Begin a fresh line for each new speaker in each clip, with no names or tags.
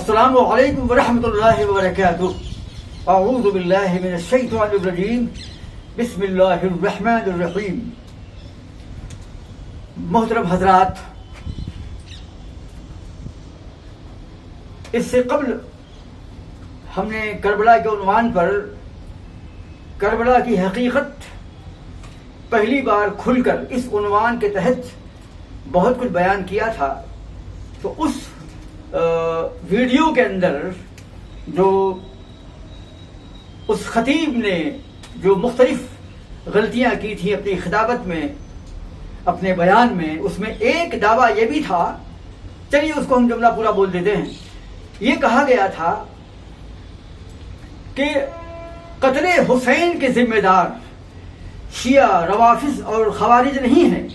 السلام علیکم ورحمۃ اللہ وبرکاتہ. اعوذ باللہ من الشیطان الرجیم. بسم اللہ الرحمن الرحیم. محترم حضرات، اس سے قبل ہم نے کربلا کے عنوان پر کربلا کی حقیقت پہلی بار کھل کر اس عنوان کے تحت بہت کچھ بیان کیا تھا. تو اس ویڈیو کے اندر جو اس خطیب نے جو مختلف غلطیاں کی تھیں اپنی خطابت میں، اپنے بیان میں، اس میں ایک دعویٰ یہ بھی تھا، چلیے اس کو ہم جملہ پورا بول دیتے ہیں. یہ کہا گیا تھا کہ قتل حسین کے ذمہ دار شیعہ، روافض اور خوارج نہیں ہیں،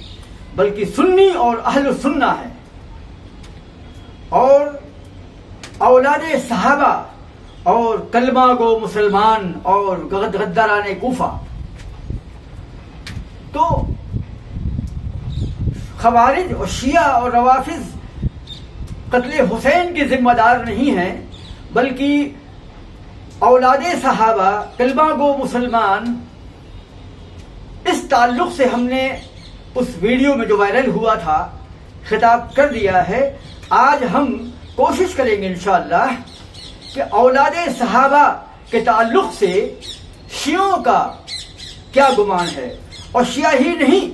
بلکہ سنی اور اہل سنہ ہیں، اور اولاد صحابہ اور کلمہ گو مسلمان اور غداران کوفہ. تو خوارج اور شیعہ اور روافض قتل حسین کے ذمہ دار نہیں ہیں، بلکہ اولاد صحابہ، کلمہ گو مسلمان. اس تعلق سے ہم نے اس ویڈیو میں جو وائرل ہوا تھا خطاب کر دیا ہے. آج ہم کوشش کریں گے انشاءاللہ کہ اولاد صحابہ کے تعلق سے شیعوں کا کیا گمان ہے، اور شیعہ ہی نہیں،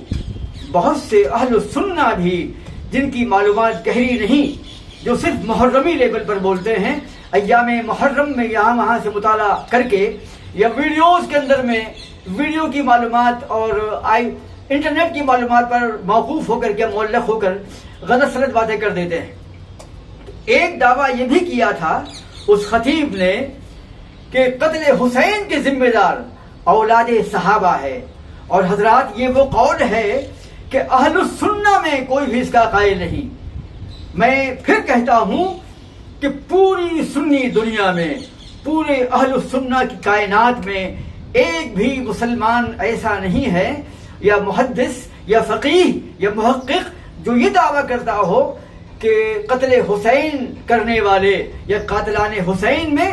بہت سے اہل سنہ بھی جن کی معلومات گہری نہیں، جو صرف محرمی لیول پر بولتے ہیں، ایام محرم میں یہاں وہاں سے مطالعہ کر کے یا ویڈیوز کے اندر میں ویڈیو کی معلومات اور انٹرنیٹ کی معلومات پر موقوف ہو کر کے معلق ہو کر غلط سلط باتیں کر دیتے ہیں. ایک دعویٰ یہ بھی کیا تھا اس خطیب نے کہ قتل حسین کے ذمہ دار اولاد صحابہ ہے. اور حضرات، یہ وہ قول ہے کہ اہل السنہ میں کوئی بھی اس کا قائل نہیں. میں پھر کہتا ہوں کہ پوری سنی دنیا میں، پورے اہل السنہ کی کائنات میں ایک بھی مسلمان ایسا نہیں ہے، یا محدث یا فقیہ یا محقق، جو یہ دعویٰ کرتا ہو کہ قتل حسین کرنے والے یا قاتلان حسین میں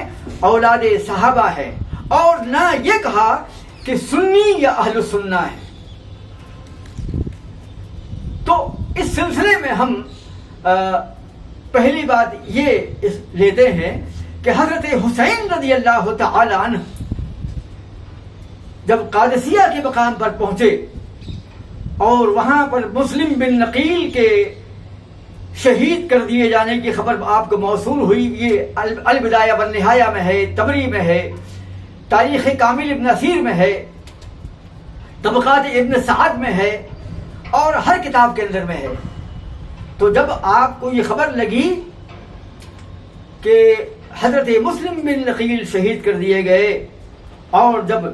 اولاد صحابہ ہے، اور نہ یہ کہا کہ سنی یا اہل سنہ ہے. تو اس سلسلے میں ہم پہلی بات یہ لیتے ہیں کہ حضرت حسین رضی اللہ تعالی عنہ جب قادسیہ کے مقام پر پہنچے اور وہاں پر مسلم بن نقیل کے شہید کر دیے جانے کی خبر آپ کو موصول ہوئی. یہ البدایہ والنہایہ میں ہے، تبری میں ہے، تاریخ کامل ابن اثیر میں ہے، طبقات ابن سعد میں ہے، اور ہر کتاب کے اندر میں ہے. تو جب آپ کو یہ خبر لگی کہ حضرت مسلم بن نقیل شہید کر دیے گئے، اور جب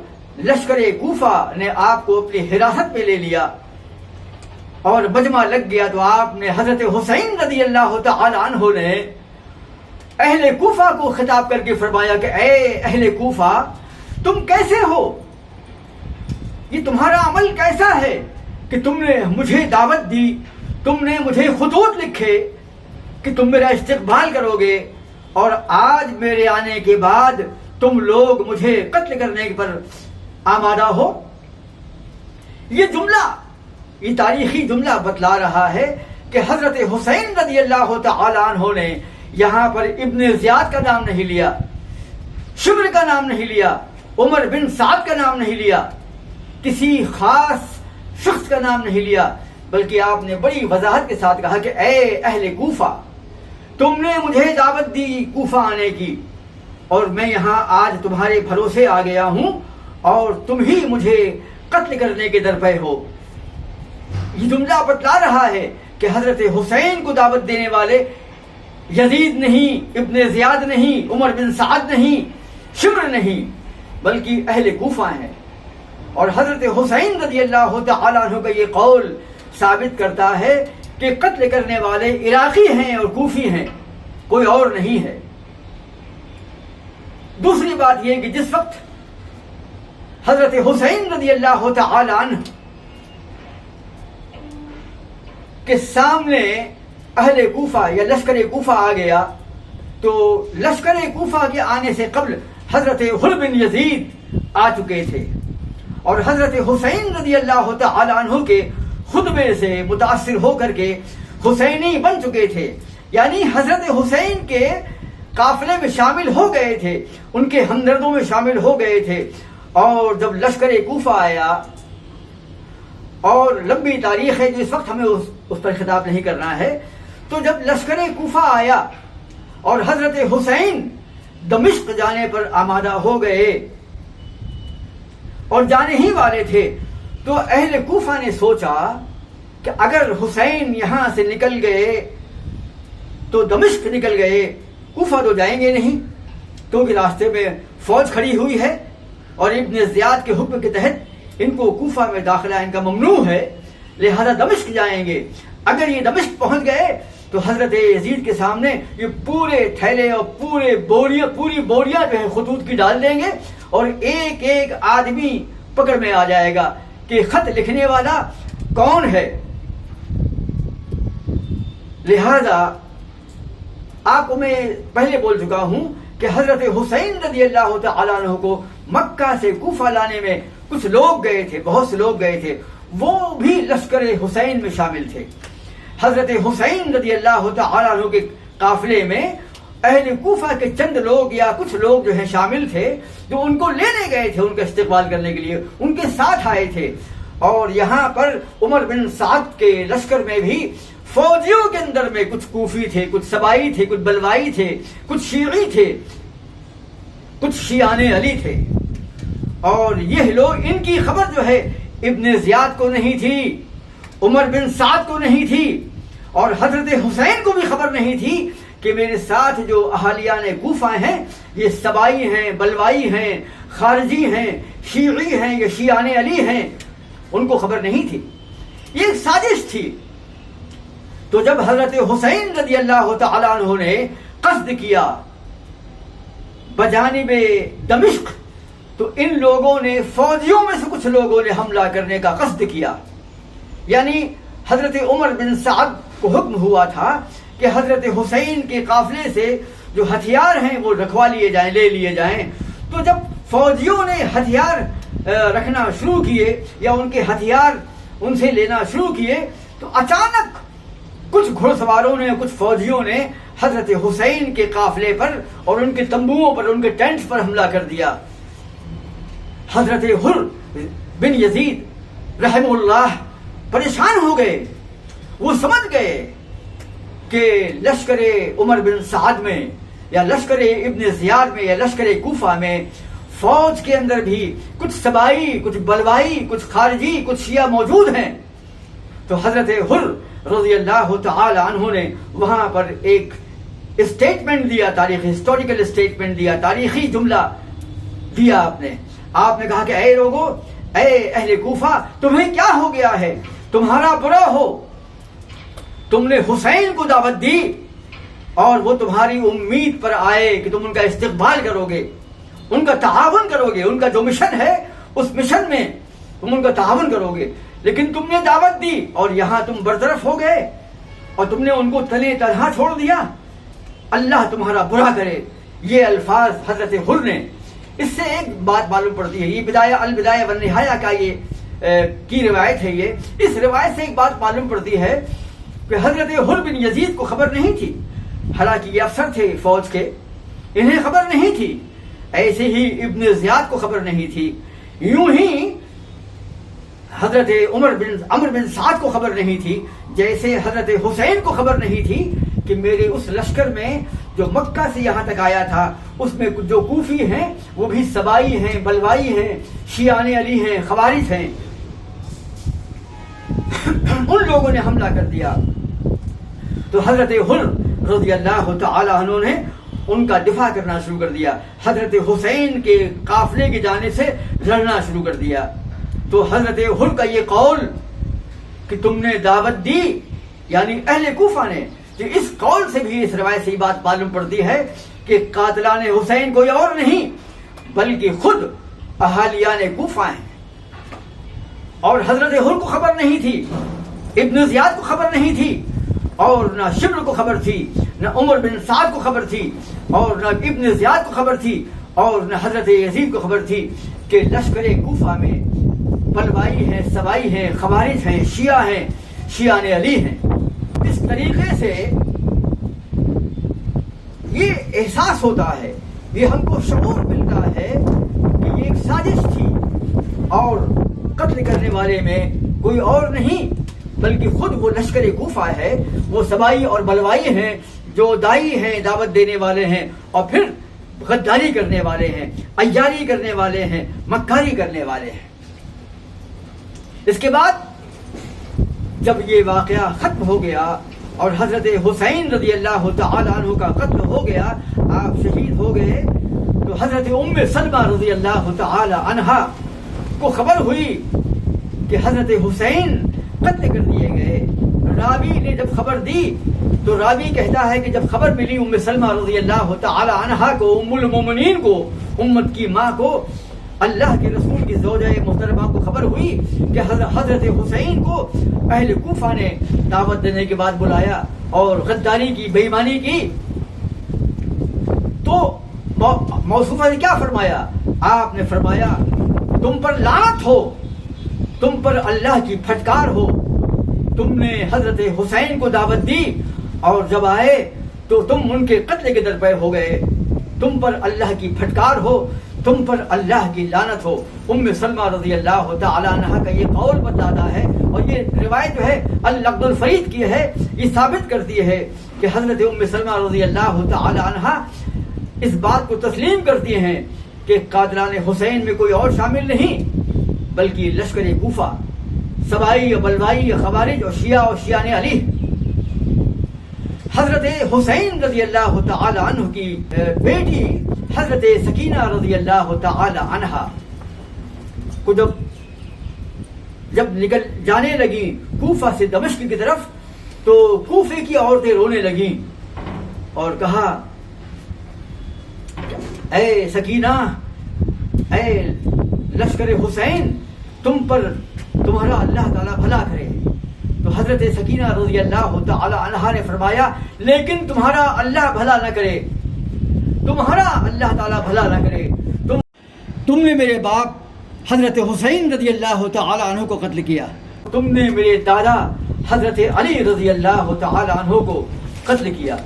لشکر کوفہ نے آپ کو اپنی حراست میں لے لیا اور مجمع لگ گیا، تو آپ نے حضرت حسین رضی اللہ تعالی عنہ نے اہل کوفہ کو خطاب کر کے فرمایا کہ اے اہل کوفہ، تم کیسے ہو؟ یہ تمہارا عمل کیسا ہے کہ تم نے مجھے دعوت دی، تم نے مجھے خطوط لکھے کہ تم میرا استقبال کرو گے، اور آج میرے آنے کے بعد تم لوگ مجھے قتل کرنے پر آمادہ ہو. یہ جملہ، یہ تاریخی جملہ بتلا رہا ہے کہ حضرت حسین رضی اللہ تعالی عنہ نے یہاں پر ابن زیاد کا نام نہیں لیا، شمر کا نام نہیں لیا، عمر بن سعد کا نام نہیں لیا، کسی خاص شخص کا نام نہیں لیا، بلکہ آپ نے بڑی وضاحت کے ساتھ کہا کہ اے اہل کوفہ، تم نے مجھے دعوت دی کوفہ آنے کی، اور میں یہاں آج تمہارے بھروسے آ گیا ہوں، اور تم ہی مجھے قتل کرنے کے درپے ہو. یہ جملہ بتلا رہا ہے کہ حضرت حسین کو دعوت دینے والے یزید نہیں، ابن زیاد نہیں، عمر بن سعد نہیں، شمر نہیں، بلکہ اہل کوفہ ہیں. اور حضرت حسین رضی اللہ تعالی عنہ کا یہ قول ثابت کرتا ہے کہ قتل کرنے والے عراقی ہیں اور کوفی ہیں، کوئی اور نہیں ہے. دوسری بات یہ کہ جس وقت حضرت حسین رضی اللہ تعالی عنہ کے سامنے اہل کوفہ یا لشکر کوفہ آ گیا تو لشکر کوفہ کے آنے سے قبل حضرت حر بن یزید آ چکے تھے اور حضرت حسین رضی اللہ تعالی عنہ کے خطبے سے متاثر ہو کر کے حسینی بن چکے تھے، یعنی حضرت حسین کے قافلے میں شامل ہو گئے تھے، ان کے ہمدردوں میں شامل ہو گئے تھے۔ اور جب لشکر کوفہ آیا، اور لمبی تاریخ ہے جو اس وقت ہمیں اس پر خطاب نہیں کرنا ہے، تو جب لشکر کوفہ آیا اور حضرت حسین دمشق جانے پر آمادہ ہو گئے اور جانے ہی والے تھے، تو اہل کوفہ نے سوچا کہ اگر حسین یہاں سے نکل گئے تو دمشق نکل گئے، کوفہ تو جائیں گے نہیں، کیونکہ راستے میں فوج کھڑی ہوئی ہے اور ابن زیاد کے حکم کے تحت ان کو کوفہ میں داخلہ ان کا ممنوع ہے، لہذا دمشق جائیں گے۔ اگر یہ دمشق پہنچ گئے تو حضرت یزید کے سامنے یہ پورے تھیلے اور پوری بوریاں جو ہے خطوط کی ڈال دیں گے اور ایک ایک آدمی پکڑ میں آ جائے گا کہ خط لکھنے والا کون ہے۔ لہذا آپ کو میں پہلے بول چکا ہوں کہ حضرت حسین رضی اللہ تعالیٰ عنہ کو مکہ سے کوفہ لانے میں کچھ لوگ گئے تھے، بہت سے لوگ گئے تھے، وہ بھی لشکر حسین میں شامل تھے۔ حضرت حسین رضی اللہ تعالیٰ عنہ کے قافلے میں اہل کوفہ کے چند لوگ یا کچھ لوگ جو ہیں شامل تھے، جو ان کو لینے گئے تھے، ان کا استقبال کرنے کے لیے ان کے ساتھ آئے تھے۔ اور یہاں پر عمر بن سعد کے لشکر میں بھی فوجیوں کے اندر میں کچھ کوفی تھے، کچھ سبائی تھے، کچھ بلوائی تھے، کچھ شیعی تھے، کچھ شیعان علی تھے۔ اور یہ لوگ، ان کی خبر جو ہے ابن زیاد کو نہیں تھی، عمر بن سعد کو نہیں تھی، اور حضرت حسین کو بھی خبر نہیں تھی کہ میرے ساتھ جو اہالیان کوفہ ہیں یہ سبائی ہیں، بلوائی ہیں، خارجی ہیں، شیعی ہیں یا شیعان علی ہیں، ان کو خبر نہیں تھی۔ یہ ایک سازش تھی۔ تو جب حضرت حسین رضی اللہ تعالیٰ عنہ نے قصد کیا بجانب دمشق، تو ان لوگوں نے، فوجیوں میں سے کچھ لوگوں نے حملہ کرنے کا قصد کیا۔ یعنی حضرت عمر بن سعد کو حکم ہوا تھا کہ حضرت حسین کے قافلے سے جو ہتھیار ہیں وہ رکھوا لیے جائیں، لے لیے جائیں۔ تو جب فوجیوں نے ہتھیار رکھنا شروع کیے یا ان کے ہتھیار ان سے لینا شروع کیے، تو اچانک کچھ گھڑ سواروں نے، کچھ فوجیوں نے حضرت حسین کے قافلے پر اور ان کے تمبوؤں پر، ان کے ٹینٹس پر حملہ کر دیا۔ حضرت حر بن یزید رحم اللہ پریشان ہو گئے، وہ سمجھ گئے کہ لشکر عمر بن سعد میں یا لشکر ابن زیاد میں یا لشکر کوفہ میں فوج کے اندر بھی کچھ سبائی، کچھ بلوائی، کچھ خارجی، کچھ شیعہ موجود ہیں۔ تو حضرت حر رضی اللہ تعالی عنہ نے وہاں پر ایک اسٹیٹمنٹ دیا، تاریخی ہسٹوریکل اسٹیٹمنٹ دیا، تاریخی جملہ دیا۔ آپ نے کہا کہ اے لوگو، اے اہل کوفہ، تمہیں کیا ہو گیا ہے؟ تمہارا برا ہو، تم نے حسین کو دعوت دی اور وہ تمہاری امید پر آئے کہ تم ان کا استقبال کرو گے، ان کا تعاون کرو گے، ان کا جو مشن ہے اس مشن میں تم ان کا تعاون کرو گے، لیکن تم نے دعوت دی اور یہاں تم برطرف ہو گئے اور تم نے ان کو تلے تنہا چھوڑ دیا، اللہ تمہارا برا کرے۔ یہ الفاظ حضرت حر نے۔ اس سے ایک بات معلوم پڑتی ہے، یہ البدایہ والنہایہ کا یہ کی روایت ہے۔ یہ اس روایت سے ایک بات معلوم پڑتی ہے کہ حضرت حر بن یزید کو خبر نہیں تھی، حالانکہ یہ افسر تھے فوج کے، انہیں خبر نہیں تھی۔ ایسے ہی ابن زیاد کو خبر نہیں تھی، یوں ہی حضرت عمر بن سعد کو خبر نہیں تھی، جیسے حضرت حسین کو خبر نہیں تھی کہ میرے اس لشکر میں جو مکہ سے یہاں تک آیا تھا اس میں جو کوفی ہیں وہ بھی سبائی ہیں، بلوائی ہیں، شیعان علی ہیں، خوارج ہیں۔ ان لوگوں نے حملہ کر دیا تو حضرت حر رضی اللہ تعالی عنہ نے ان کا دفاع کرنا شروع کر دیا، حضرت حسین کے قافلے کی جانب سے لڑنا شروع کر دیا۔ تو حضرت حر کا یہ قول کہ تم نے دعوت دی، یعنی اہل کوفہ نے، کہ اس قول سے بھی، اس روایت سے یہ بات معلوم پڑتی ہے کہ قاتلان حسین کوئی اور نہیں بلکہ خود اہالیان کوفہ ہیں۔ اور حضرت حر کو خبر نہیں تھی، ابن زیاد کو خبر نہیں تھی، اور نہ شبر کو خبر تھی، نہ عمر بن سعد کو خبر تھی، اور نہ ابن زیاد کو خبر تھی، اور نہ حضرت یزید کو خبر تھی کہ لشکر کوفہ میں بلوائی ہیں، سوائی ہیں، خوارج ہیں، شیعہ ہیں، شیعان علی ہیں۔ اس طریقے سے یہ احساس ہوتا ہے، یہ ہم کو شعور ملتا ہے کہ یہ ایک سازش تھی، اور قتل کرنے والے میں کوئی اور نہیں بلکہ خود وہ لشکر کوفہ ہے، وہ سوائی اور بلوائی ہیں جو دائی ہیں، دعوت دینے والے ہیں، اور پھر غداری کرنے والے ہیں، عیاری کرنے والے ہیں، مکاری کرنے والے ہیں۔ اس کے بعد جب یہ واقعہ ختم ہو گیا اور حضرت حسین رضی اللہ تعالی عنہ کا قتل ہو گیا، آپ شہید ہو گئے، تو حضرت ام سلمہ رضی اللہ تعالی عنہا کو خبر ہوئی کہ حضرت حسین قتل کر دیے گئے۔ راوی نے جب خبر دی تو راوی کہتا ہے کہ جب خبر ملی ام سلمہ رضی اللہ تعالی عنہا کو، ام المومنین کو، امت کی ماں کو، اللہ کے رسول کی زوجہ محترمہ کو خبر ہوئی کہ حضرت حسین کو اہل کوفہ نے دعوت دینے کے بعد بلایا اور غداری کی، بے ایمانی کی، تو موصوفہ نے کیا فرمایا؟ آپ نے فرمایا تم پر لعنت ہو، تم پر اللہ کی پھٹکار ہو، تم نے حضرت حسین کو دعوت دی اور جب آئے تو تم ان کے قتل کے درپے ہو گئے، تم پر اللہ کی پھٹکار ہو، تم پر اللہ کی لعنت ہو۔ ام سلمہ رضی اللہ تعالی عنہا کا یہ قول بتاتا ہے، اور یہ روایت جو ہے اللقد الفرید کی ہے، یہ ثابت کرتی ہے کہ حضرت ام سلمہ رضی اللہ تعالی عنہا اس بات کو تسلیم کرتی ہیں کہ قاتلان حسین میں کوئی اور شامل نہیں بلکہ لشکر کوفہ، سوائی، بلوائی، خوارج اور شیعہ اور شیعان علی۔ حضرت حسین رضی اللہ تعالی عنہ کی بیٹی حضرت سکینہ رضی اللہ تعالی عنہا کو جب نکل جانے لگی کوفہ سے دمشق کی طرف، تو کوفے کی عورتیں رونے لگیں اور کہا اے سکینہ، اے لشکر حسین، تم پر تمہارا اللہ تعالیٰ بھلا کرے۔ تو حضرت سکینہ رضی اللہ تعالی عنہا نے فرمایا لیکن تمہارا اللہ بھلا نہ کرے، تمہارا اللہ تعالیٰ بھلا نہ کرے، تم نے میرے باپ حضرت حسین رضی اللہ تعالی عنہ کو قتل کیا، تم نے میرے دادا حضرت علی رضی اللہ تعالی عنہ کو قتل کیا،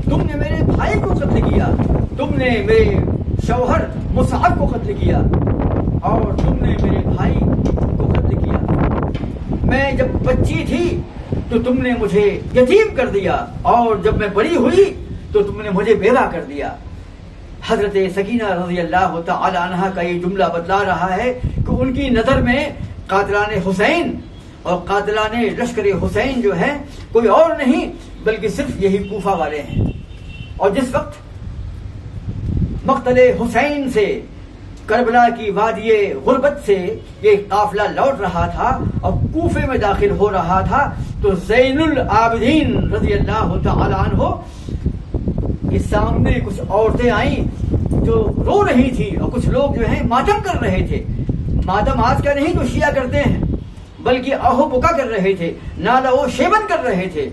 تم نے میرے بھائی کو قتل کیا، تم نے میرے شوہر مصعب کو قتل کیا، اور تم نے میرے بھائی کو قتل کیا۔ میں جب بچی تھی تو تم نے مجھے یتیم کر دیا، اور جب میں بڑی ہوئی تو تم نے مجھے بیوہ کر دیا۔ حضرت سکینہ رضی اللہ تعالی عنہا کا یہ جملہ بتلا رہا ہے کہ ان کی نظر میں قاتلان حسین اور قاتلان لشکر حسین جو ہے کوئی اور نہیں بلکہ صرف یہی کوفہ والے ہیں۔ اور جس وقت مقتل حسین سے کربلا کی وادی غربت سے یہ قافلہ لوٹ رہا تھا اور کوفے میں داخل ہو رہا تھا، تو زین العابدین رضی اللہ تعالی عنہ کے سامنے کچھ عورتیں آئیں جو رو رہی تھی، اور کچھ لوگ جو ہیں ماتم کر رہے تھے۔ ماتم آج کا نہیں جو شیعہ کرتے ہیں، بلکہ آہو بکا کر رہے تھے، نالہ و شیون کر رہے تھے۔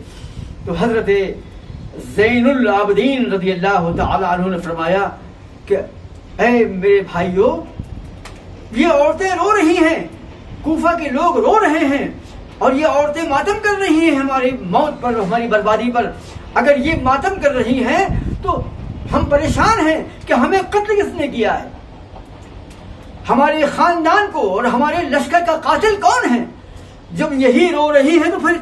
تو حضرت زین العابدین رضی اللہ تعالی عنہ نے فرمایا کہ اے میرے بھائیو، یہ عورتیں رو رہی ہیں، کوفہ کے لوگ رو رہے ہیں، اور یہ عورتیں ماتم کر رہی ہیں ہماری موت پر، ہماری بربادی پر۔ اگر یہ ماتم کر رہی ہیں تو ہم پریشان ہیں کہ ہمیں قتل کس نے کیا ہے، ہمارے خاندان کو اور ہمارے لشکر کا قاتل کون ہے؟ جب یہی رو رہی ہے تو پھر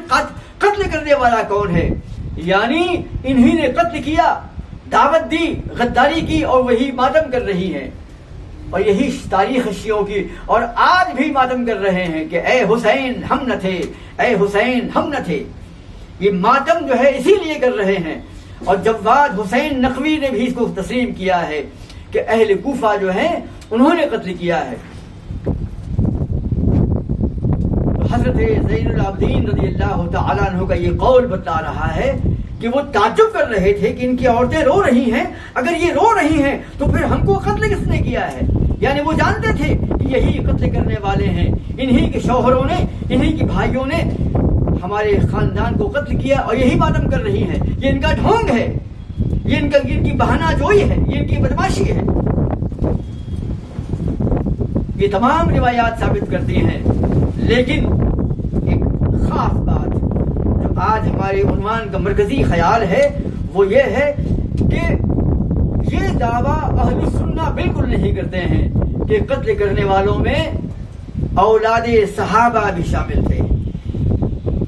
قتل کرنے والا کون ہے؟ یعنی انہی نے قتل کیا، دعوت دی، غداری کی، اور وہی ماتم کر رہی ہیں۔ اور یہی تاریخ شیعوں کی، اور آج بھی ماتم کر رہے ہیں کہ اے حسین ہم نہ تھے، اے حسین ہم نہ تھے۔ یہ ماتم جو ہے اسی لیے کر رہے ہیں۔ اور جواد حسین نقوی نے بھی اس کو تسلیم کیا ہے کہ اہل کوفہ جو ہیں انہوں نے قتل کیا ہے۔ حضرت زین العابدین رضی اللہ تعالیٰ عنہ کا یہ قول بتا رہا ہے کہ وہ تعجب کر رہے تھے کہ ان کی عورتیں رو رہی ہیں، اگر یہ رو رہی ہیں تو پھر ہم کو قتل کس نے کیا ہے؟ یعنی وہ جانتے تھے کہ یہی قتل کرنے والے ہیں، انہی کے شوہروں نے، انہی کے بھائیوں نے ہمارے خاندان کو قتل کیا اور یہی بات ہم کر رہی ہیں. یہ ان کا ڈھونگ ہے, یہ ان کی بہانہ جوئی ہے, یہ ان کی بدماشی ہے. یہ تمام روایات ثابت کرتی ہیں. لیکن ایک خاص بات جو آج ہمارے عنوان کا مرکزی خیال ہے وہ یہ ہے کہ یہ دعویٰ اہل سنہ بالکل نہیں کرتے ہیں کہ قتل کرنے والوں میں اولاد صحابہ بھی شامل تھے.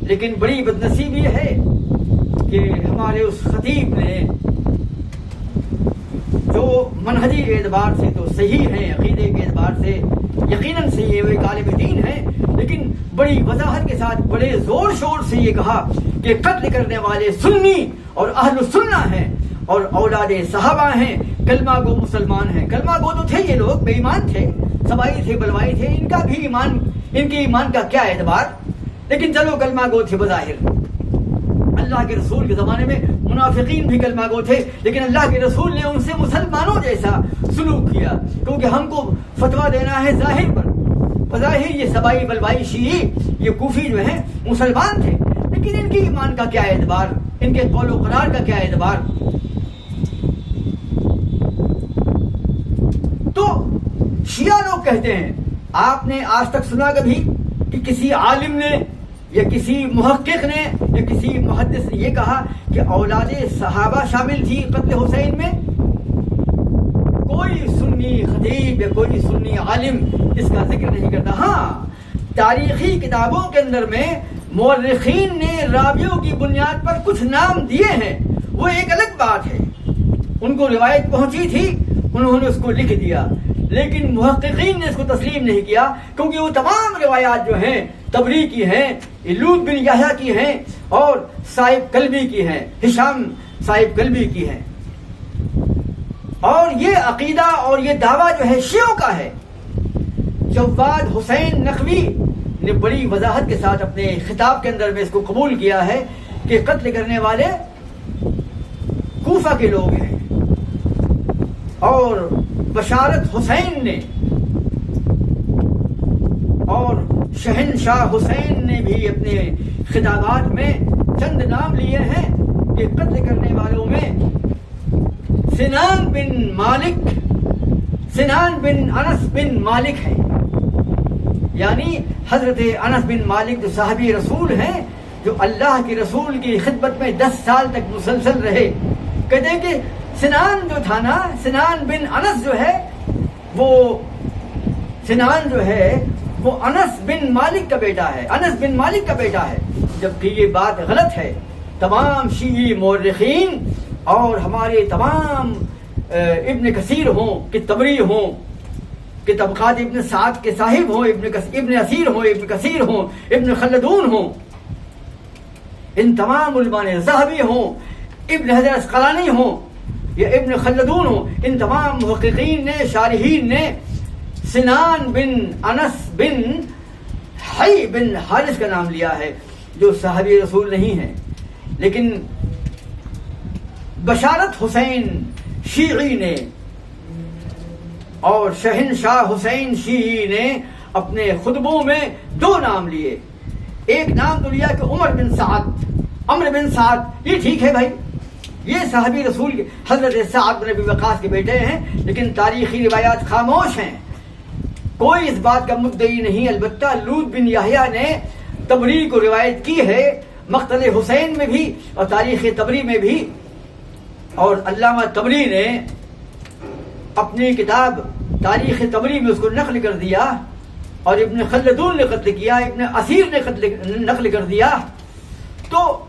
لیکن بڑی بدنصیبی ہے کہ ہمارے اس خطیب نے جو منہجی اعتبار سے تو صحیح ہیں, عقیدے کے اعتبار سے یقیناً صحیح ہے, وہ ایک عالم دین ہیں, لیکن بڑی وضاحت کے ساتھ بڑے زور شور سے یہ کہا کہ قتل کرنے والے سنی اور اہل سنہ ہیں اور اولاد صحابہ ہیں, کلمہ گو مسلمان ہیں. کلمہ گو تو تھے یہ لوگ, بے ایمان تھے, سبائی تھے, بلوائی تھے, ان کا بھی ایمان, ان کے ایمان کا کیا اعتبار. لیکن چلو کلمہ گو تھے بظاہر. اللہ کے رسول کے زمانے میں منافقین بھی کلمہ گو تھے, لیکن اللہ کے رسول نے ان سے مسلمانوں جیسا سلوک کیا, کیونکہ ہم کو فتویٰ دینا ہے ظاہر پر. بظاہر یہ سبائی بلوائی شیعی یہ کوفی جو ہیں مسلمان تھے, لیکن ان کے ایمان کا کیا اعتبار, ان کے قول و قرار کا کیا اعتبار. تو شیعہ لوگ کہتے ہیں, آپ نے آج تک سنا کبھی کہ کسی عالم نے یا کسی محقق نے یا کسی محدث نے یہ کہا کہ اولاد صحابہ شامل تھی قتل حسین میں؟ کوئی سنی خطیب یا کوئی سنی عالم اس کا ذکر نہیں کرتا. ہاں, تاریخی کتابوں کے اندر میں مورخین نے راویوں کی بنیاد پر کچھ نام دیے ہیں, وہ ایک الگ بات ہے. ان کو روایت پہنچی تھی, انہوں نے اس کو لکھ دیا, لیکن محققین نے اس کو تسلیم نہیں کیا, کیونکہ وہ تمام روایات جو ہیں طبری کی ہیں, لوط بن یحییٰ کی ہیں اور صاحب کلبی کی ہیں, ہشام صاحب کلبی کی ہیں. اور یہ عقیدہ اور یہ دعویٰ جو ہے شیعوں کا ہے. جواد حسین نقوی نے بڑی وضاحت کے ساتھ اپنے خطاب کے اندر میں اس کو قبول کیا ہے کہ قتل کرنے والے کوفہ کے لوگ ہیں, اور بشارت حسین نے اور شہنشاہ حسین نے بھی اپنے خطابات میں چند نام لیے ہیں کہ قتل کرنے والوں میں سنان بن انس بن مالک ہیں. یعنی حضرت انس بن مالک جو صحابی رسول ہیں, جو اللہ کے رسول کی خدمت میں 10 سال تک مسلسل رہے. کہتے ہیں کہ سنان جو تھا نا, سنان بن انس جو ہے, وہ سنان جو ہے وہ انس بن مالک کا بیٹا ہے, انس بن مالک کا بیٹا ہے, جبکہ یہ بات غلط ہے. تمام شیعی مورخین اور ہمارے تمام ابن کثیر ہوں کہ طبری ہوں کہ طبقات ابن سعد کے صاحب ہوں, ابن اسیر ہوں, ابن کثیر ہوں, ابن خلدون ہوں, ان تمام علماء نے, ذہبی ہوں, ابن حجر اسقلانی ہوں یا ابن خلدون ہوں, ان تمام محققین نے, شارحین نے سنان بن انس بن حی بن حارث کا نام لیا ہے, جو صحابی رسول نہیں ہے. لیکن بشارت حسین شیعی نے اور شہنشاہ حسین شیعی نے اپنے خطبوں میں 2 نام لیے. ایک نام تو لیا کہ عمر بن سعد, عمر بن سعد, یہ ٹھیک ہے بھائی, یہ صحابی رسول حضرت سعد بن ابی وقاص کے بیٹے ہیں, لیکن تاریخی روایات خاموش ہیں, کوئی اس بات کا مدعی نہیں. البتہ لوط بن یحییٰ نے طبری کو روایت کی ہے, مقتل حسین میں بھی اور تاریخ طبری میں بھی, اور علامہ طبری نے اپنی کتاب تاریخ طبری میں اس کو نقل کر دیا, اور ابن خلدون نے قتل کیا, ابن اسیر نے نقل کر دیا. تو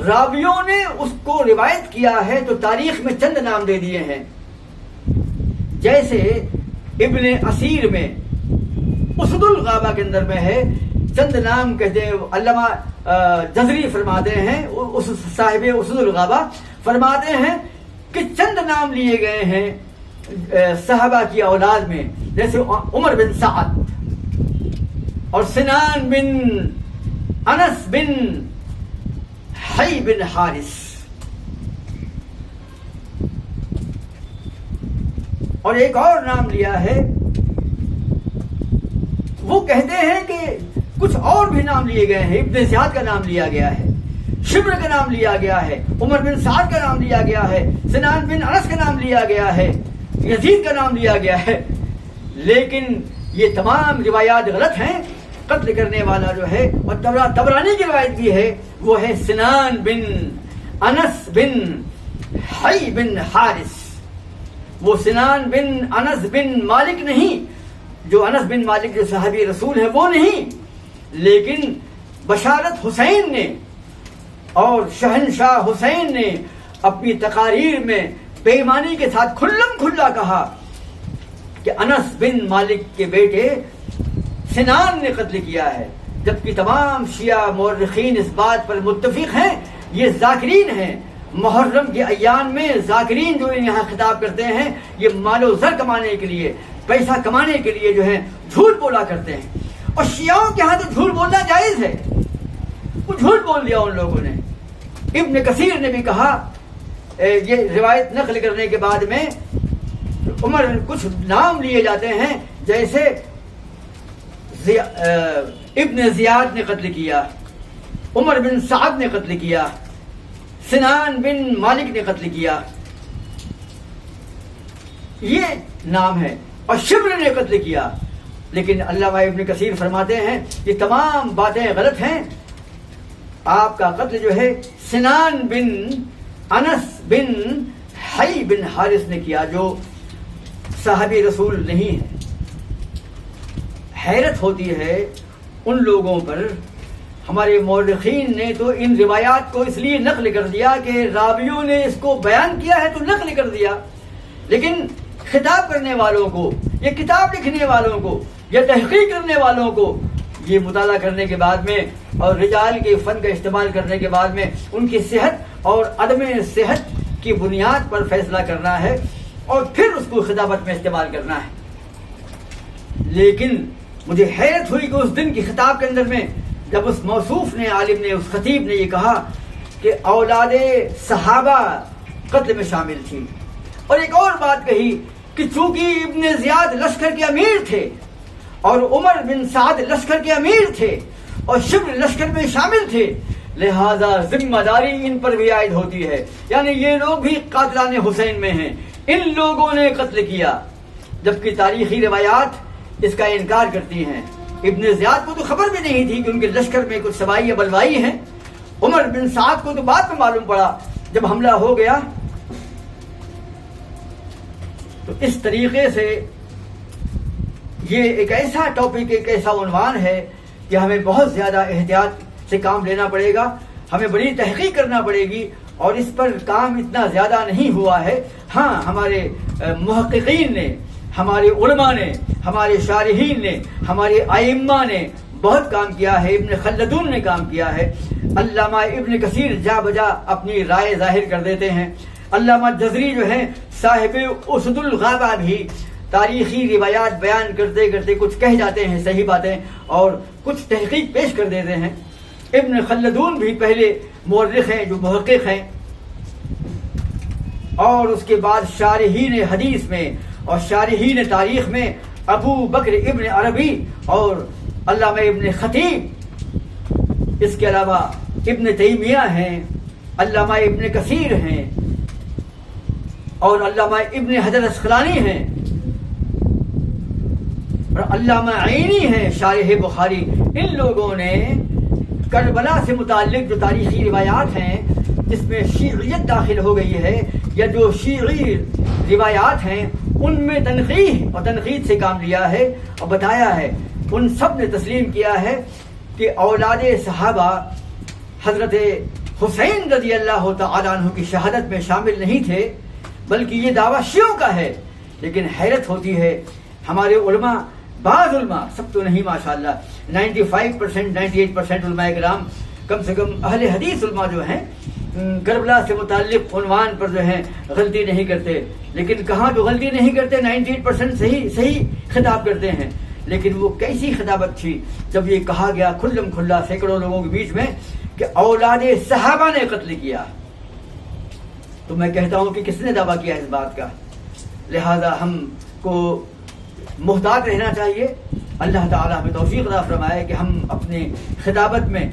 راویوں نے اس کو روایت کیا ہے تو تاریخ میں چند نام دے دیے ہیں. جیسے ابن اسیر میں اسد الغابہ کے اندر میں ہے, چند نام کہتے ہیں. علامہ جزری فرماتے ہیں, اس صاحب اسد الغابہ فرماتے ہیں کہ چند نام لیے گئے ہیں صحابہ کی اولاد میں, جیسے عمر بن سعد اور سنان بن انس بن حی بن حارث, اور ایک اور نام لیا ہے. وہ کہتے ہیں کہ کچھ اور بھی نام لیے گئے ہیں. ابن زیاد کا نام لیا گیا ہے, شبر کا نام لیا گیا ہے, عمر بن سعد کا نام لیا گیا ہے, سنان بن انس کا نام لیا گیا ہے, یزید کا نام لیا گیا ہے. لیکن یہ تمام روایات غلط ہیں. قتل کرنے والا جو ہے, اور طبرانی کی روایت بھی ہے, وہ ہے سنان بن انس بن حی بن حارث. وہ سنان بن انس بن مالک نہیں, جو انس بن مالک جو صحابی رسول ہے وہ نہیں, لیکن بشارت حسین نے اور شہنشاہ حسین نے اپنی تقاریر میں بے ایمانی کے ساتھ کھلم کھلا کہا کہ انس بن مالک کے بیٹے سنان نے قتل کیا ہے. جبکہ تمام شیعہ مورخین اس بات پر متفق ہیں, یہ ذاکرین ہیں. محرم کے ایام میں ذاکرین جو یہاں خطاب کرتے ہیں, یہ مال و زر کمانے کے لیے, پیسہ کمانے کے لیے جو ہے جھوٹ بولا کرتے ہیں. اور شیعوں کے ہاں تو جھوٹ بولنا جائز ہے, وہ جھوٹ بول دیا ان لوگوں نے. ابن کثیر نے بھی کہا, یہ روایت نقل کرنے کے بعد میں عمر کچھ نام لیے جاتے ہیں, جیسے ابن زیاد نے قتل کیا, عمر بن سعد نے قتل کیا, سنان بن مالک نے قتل کیا, یہ نام ہے, اور شبر نے قتل کیا. لیکن علامہ ابن کثیر فرماتے ہیں یہ تمام باتیں غلط ہیں. آپ کا قتل جو ہے سنان بن انس بن حی بن حارث نے کیا, جو صحابی رسول نہیں ہے. حیرت ہوتی ہے ان لوگوں پر. ہمارے مورخین نے تو ان روایات کو اس لیے نقل کر دیا کہ راویوں نے اس کو بیان کیا ہے تو نقل کر دیا, لیکن خطاب کرنے والوں کو, یہ کتاب لکھنے والوں کو, یہ تحقیق کرنے والوں کو یہ مطالعہ کرنے کے بعد میں اور رجال کے فن کا استعمال کرنے کے بعد میں ان کی صحت اور عدم صحت کی بنیاد پر فیصلہ کرنا ہے اور پھر اس کو خطابت میں استعمال کرنا ہے. لیکن مجھے حیرت ہوئی کہ اس دن کی خطاب کے اندر میں جب اس موصوف نے, عالم نے, اس خطیب نے یہ کہا کہ اولاد صحابہ قتل میں شامل تھی, اور ایک اور بات کہی کہ چونکہ ابن زیاد لشکر کے امیر تھے اور عمر بن سعد لشکر کے امیر تھے اور شبر لشکر میں شامل تھے, لہذا ذمہ داری ان پر بھی عائد ہوتی ہے. یعنی یہ لوگ بھی قاتلان حسین میں ہیں, ان لوگوں نے قتل کیا. جبکہ تاریخی روایات اس کا انکار کرتی ہیں. ابن زیاد کو تو خبر بھی نہیں تھی کہ ان کے لشکر میں کچھ سوائی یا بلوائی ہیں. عمر بن سعد کو تو بعد میں معلوم پڑا جب حملہ ہو گیا. تو اس طریقے سے یہ ایک ایسا ٹاپک, ایک ایسا عنوان ہے کہ ہمیں بہت زیادہ احتیاط سے کام لینا پڑے گا, ہمیں بڑی تحقیق کرنا پڑے گی, اور اس پر کام اتنا زیادہ نہیں ہوا ہے. ہاں, ہمارے محققین نے, ہمارے علماء نے, ہمارے شارحین نے, ہمارے ائمہ نے بہت کام کیا ہے. ابن خلدون نے کام کیا ہے. علامہ ابن کثیر جا بجا اپنی رائے ظاہر کر دیتے ہیں. علامہ جزری جو ہیں صاحب اسد الغابہ بھی تاریخی روایات بیان کرتے کرتے کچھ کہہ جاتے ہیں صحیح باتیں اور کچھ تحقیق پیش کر دیتے ہیں. ابن خلدون بھی پہلے مورخ ہیں جو محقق ہیں, اور اس کے بعد شارحین حدیث میں اور شارحین تاریخ میں ابو بکر ابن عربی اور علامہ ابن خطیب, اس کے علاوہ ابن تیمیہ ہیں, علامہ ابن کثیر ہیں, اور علامہ ابن حجر اسقلانی ہیں, اور علامہ عینی ہیں شارح بخاری. ان لوگوں نے کربلا سے متعلق جو تاریخی روایات ہیں جس میں شیعیت داخل ہو گئی ہے یا جو شیعی روایات ہیں ان میں تنقیح اور تنقید سے کام لیا ہے اور بتایا ہے. ان سب نے تسلیم کیا ہے کہ اولاد صحابہ حضرت حسین رضی اللہ تعالیٰ عنہ کی شہادت میں شامل نہیں تھے, بلکہ یہ دعویٰ شیعوں کا ہے. لیکن حیرت ہوتی ہے ہمارے علماء, بعض علماء, سب تو نہیں ماشاءاللہ, 95% 98% علماء کرام, کم سے کم اہل حدیث علماء جو ہیں کربلا سے متعلق عنوان پر جو ہیں غلطی نہیں کرتے. لیکن کہاں جو غلطی نہیں کرتے, 98% صحیح خطاب کرتے ہیں. لیکن وہ کیسی خطابت تھی جب یہ کہا گیا کھلم کھلا سینکڑوں لوگوں کے بیچ میں کہ اولاد صحابہ نے قتل کیا. تو میں کہتا ہوں کہ کس نے دعویٰ کیا اس بات کا. لہذا ہم کو محتاط رہنا چاہیے اللہ تعالیٰ ہمیں توفیق عطا فرمائے کہ ہم اپنے خطابت میں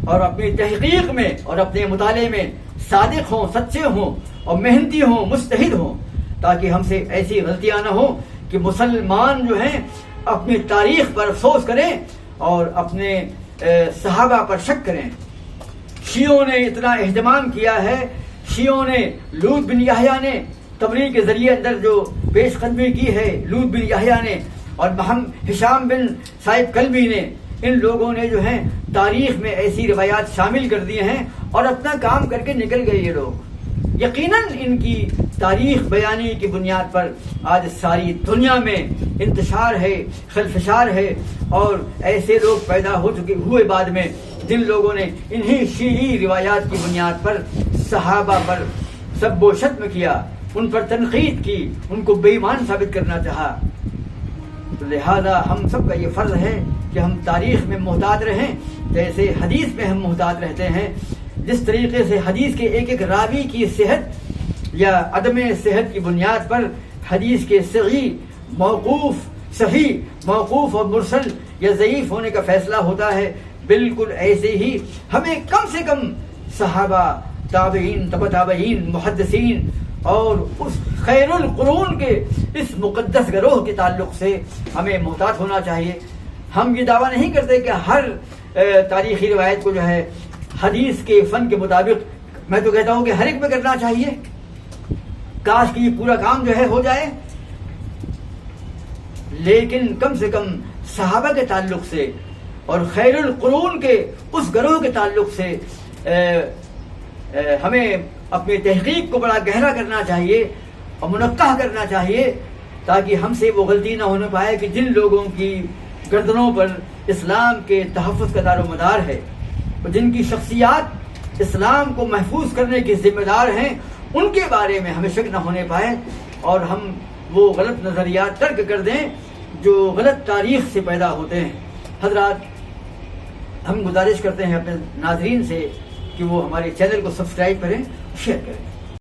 اور اپنی تحقیق میں اور اپنے مطالعے میں صادق ہوں، سچے ہوں اور محنتی ہوں، مجتہد ہوں، تاکہ ہم سے ایسی غلطیاں نہ ہوں کہ مسلمان جو ہیں اپنی تاریخ پر افسوس کریں اور اپنے صحابہ پر شک کریں۔ شیعوں نے اتنا اہتمام کیا ہے، شیعوں نے لوط بن یحییٰ نے تبلیغ کے ذریعے اندر جو پیش قدمی کی ہے، لوط بن یحییٰ نے اور ہشام بن صائب کلبی نے، ان لوگوں نے جو ہیں تاریخ میں ایسی روایات شامل کر دیے ہیں اور اپنا کام کر کے نکل گئے یہ لوگ۔ یقیناً ان کی تاریخ بیانی کی بنیاد پر آج ساری دنیا میں انتشار ہے، خلفشار ہے، اور ایسے لوگ پیدا ہوئے بعد میں جن لوگوں نے انہی شیعی روایات کی بنیاد پر صحابہ پر سب و شتم کیا، ان پر تنقید کی، ان کو بے ایمان ثابت کرنا چاہا۔ تو لہذا ہم سب کا یہ فرض ہے کہ ہم تاریخ میں محتاط رہیں، جیسے حدیث میں ہم محتاط رہتے ہیں۔ جس طریقے سے حدیث کے ایک ایک راوی کی صحت یا عدم صحت کی بنیاد پر حدیث کے صحیح، موقوف، صحیح، موقوف اور مرسل یا ضعیف ہونے کا فیصلہ ہوتا ہے، بالکل ایسے ہی ہمیں کم سے کم صحابہ، تابعین، تبع تابعین، محدثین اور اس خیر القرون کے اس مقدس گروہ کے تعلق سے ہمیں محتاط ہونا چاہیے۔ ہم یہ دعویٰ نہیں کرتے کہ ہر تاریخی روایت کو جو ہے حدیث کے فن کے مطابق، میں تو کہتا ہوں کہ ہر ایک میں کرنا چاہیے، کاش کہ یہ پورا کام جو ہے ہو جائے، لیکن کم سے کم صحابہ کے تعلق سے اور خیر القرون کے اس گروہ کے تعلق سے ہمیں اپنی تحقیق کو بڑا گہرا کرنا چاہیے اور منقح کرنا چاہیے، تاکہ ہم سے وہ غلطی نہ ہونے پائے کہ جن لوگوں کی گردنوں پر اسلام کے تحفظ کا دار و مدار ہے اور جن کی شخصیات اسلام کو محفوظ کرنے کے ذمہ دار ہیں، ان کے بارے میں ہمیں شک نہ ہونے پائے اور ہم وہ غلط نظریات ترک کر دیں جو غلط تاریخ سے پیدا ہوتے ہیں۔ حضرات، ہم گزارش کرتے ہیں اپنے ناظرین سے کہ وہ ہمارے چینل کو سبسکرائب کریں، شیئر کریں۔